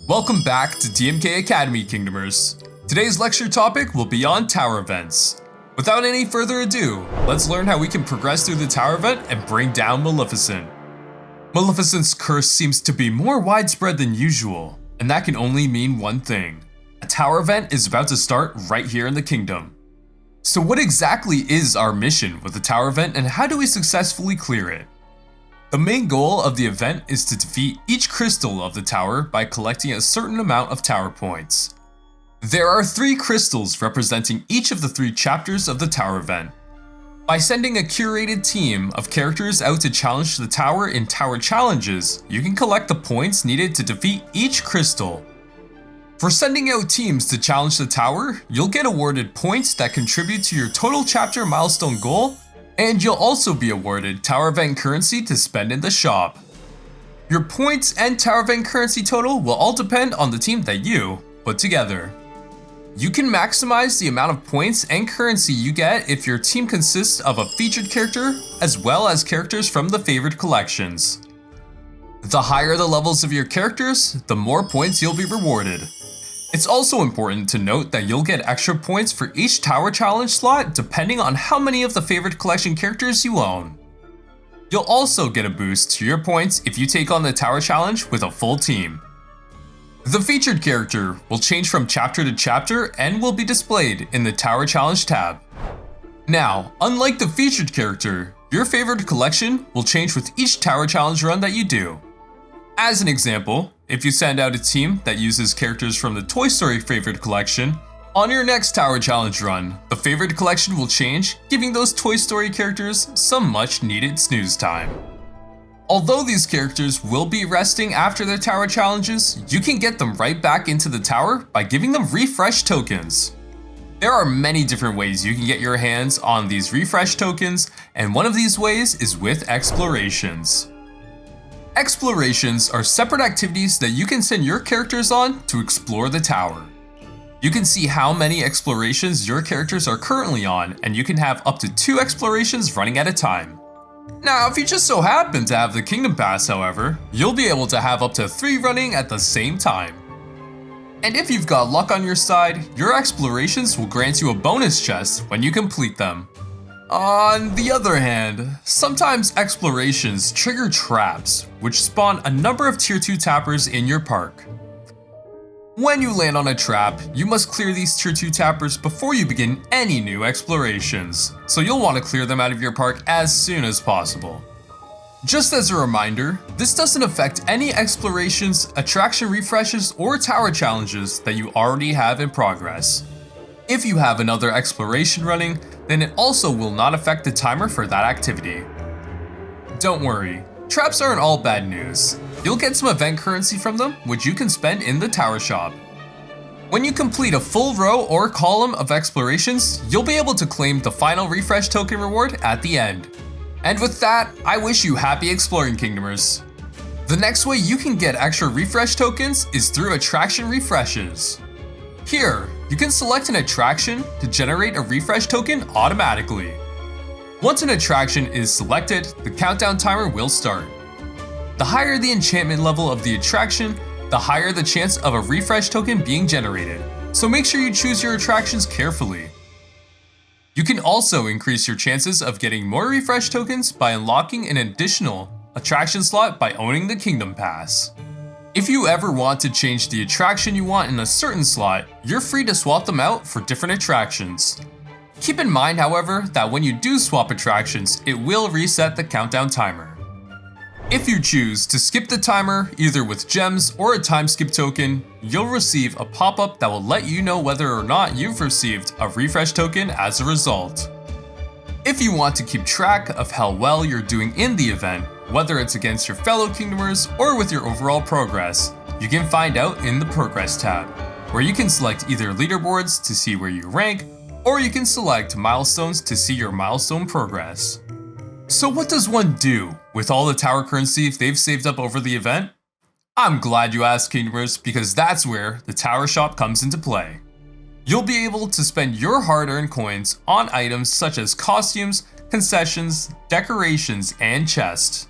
Welcome back to DMK Academy, Kingdomers. Today's lecture topic will be on tower events. Without any further ado, let's learn how we can progress through the tower event and bring down Maleficent. Maleficent's curse seems to be more widespread than usual, and that can only mean one thing. A tower event is about to start right here in the kingdom. So what exactly is our mission with the tower event and how do we successfully clear it? The main goal of the event is to defeat each crystal of the tower by collecting a certain amount of tower points. There are 3 crystals representing each of the 3 chapters of the tower event. By sending a curated team of characters out to challenge the tower in tower challenges, you can collect the points needed to defeat each crystal. For sending out teams to challenge the tower, you'll get awarded points that contribute to your total chapter milestone goal, and you'll also be awarded tower event currency to spend in the shop. Your points and tower event currency total will all depend on the team that you put together. You can maximize the amount of points and currency you get if your team consists of a featured character as well as characters from the favored collections. The higher the levels of your characters, the more points you'll be rewarded. It's also important to note that you'll get extra points for each tower challenge slot depending on how many of the favorite collection characters you own. You'll also get a boost to your points if you take on the tower challenge with a full team. The featured character will change from chapter to chapter and will be displayed in the tower challenge tab. Now, unlike the featured character, your favorite collection will change with each tower challenge run that you do. As an example, if you send out a team that uses characters from the Toy Story favorite collection, on your next tower challenge run, the favorite collection will change, giving those Toy Story characters some much needed snooze time. Although these characters will be resting after their tower challenges, you can get them right back into the tower by giving them refresh tokens. There are many different ways you can get your hands on these refresh tokens, and one of these ways is with explorations. Explorations are separate activities that you can send your characters on to explore the tower. You can see how many explorations your characters are currently on, and you can have up to 2 explorations running at a time. Now, if you just so happen to have the Kingdom Pass, however, you'll be able to have up to 3 running at the same time. And if you've got luck on your side, your explorations will grant you a bonus chest when you complete them. On the other hand, sometimes explorations trigger traps, which spawn a number of tier 2 tappers in your park. When you land on a trap, you must clear these tier 2 tappers before you begin any new explorations, so you'll want to clear them out of your park as soon as possible. Just as a reminder, this doesn't affect any explorations, attraction refreshes, or tower challenges that you already have in progress. If you have another exploration running, then it also will not affect the timer for that activity. Don't worry, traps aren't all bad news. You'll get some event currency from them, which you can spend in the tower shop. When you complete a full row or column of explorations, you'll be able to claim the final refresh token reward at the end. And with that, I wish you happy exploring, Kingdomers. The next way you can get extra refresh tokens is through attraction refreshes. Here, you can select an attraction to generate a refresh token automatically. Once an attraction is selected, the countdown timer will start. The higher the enchantment level of the attraction, the higher the chance of a refresh token being generated, so make sure you choose your attractions carefully. You can also increase your chances of getting more refresh tokens by unlocking an additional attraction slot by owning the Kingdom Pass. If you ever want to change the attraction you want in a certain slot, you're free to swap them out for different attractions. Keep in mind, however, that when you do swap attractions, it will reset the countdown timer. If you choose to skip the timer, either with gems or a time skip token, you'll receive a pop-up that will let you know whether or not you've received a refresh token as a result. If you want to keep track of how well you're doing in the event, whether it's against your fellow Kingdomers or with your overall progress, you can find out in the Progress tab, where you can select either leaderboards to see where you rank, or you can select milestones to see your milestone progress. So what does one do with all the tower currency they've saved up over the event? I'm glad you asked, Kingdomers, because that's where the tower shop comes into play. You'll be able to spend your hard-earned coins on items such as costumes, concessions, decorations, and chests.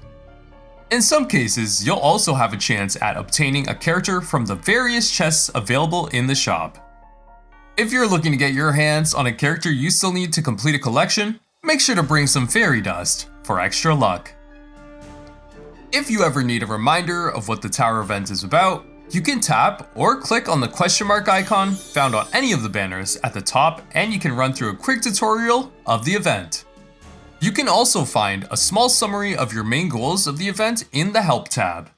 In some cases, you'll also have a chance at obtaining a character from the various chests available in the shop. If you're looking to get your hands on a character you still need to complete a collection, make sure to bring some fairy dust for extra luck. If you ever need a reminder of what the tower event is about, you can tap or click on the question mark icon found on any of the banners at the top, and you can run through a quick tutorial of the event. You can also find a small summary of your main goals of the event in the Help tab.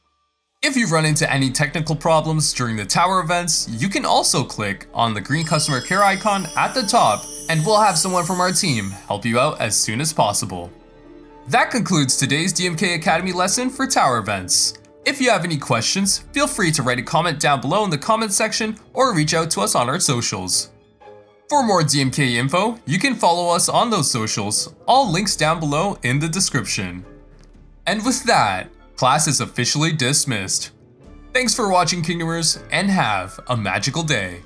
If you run into any technical problems during the tower events, you can also click on the green customer care icon at the top, and we'll have someone from our team help you out as soon as possible. That concludes today's DMK Academy lesson for tower events. If you have any questions, feel free to write a comment down below in the comment section or reach out to us on our socials. For more DMK info, you can follow us on those socials, all links down below in the description. And with that, class is officially dismissed. Thanks for watching, Kingdomers, and have a magical day.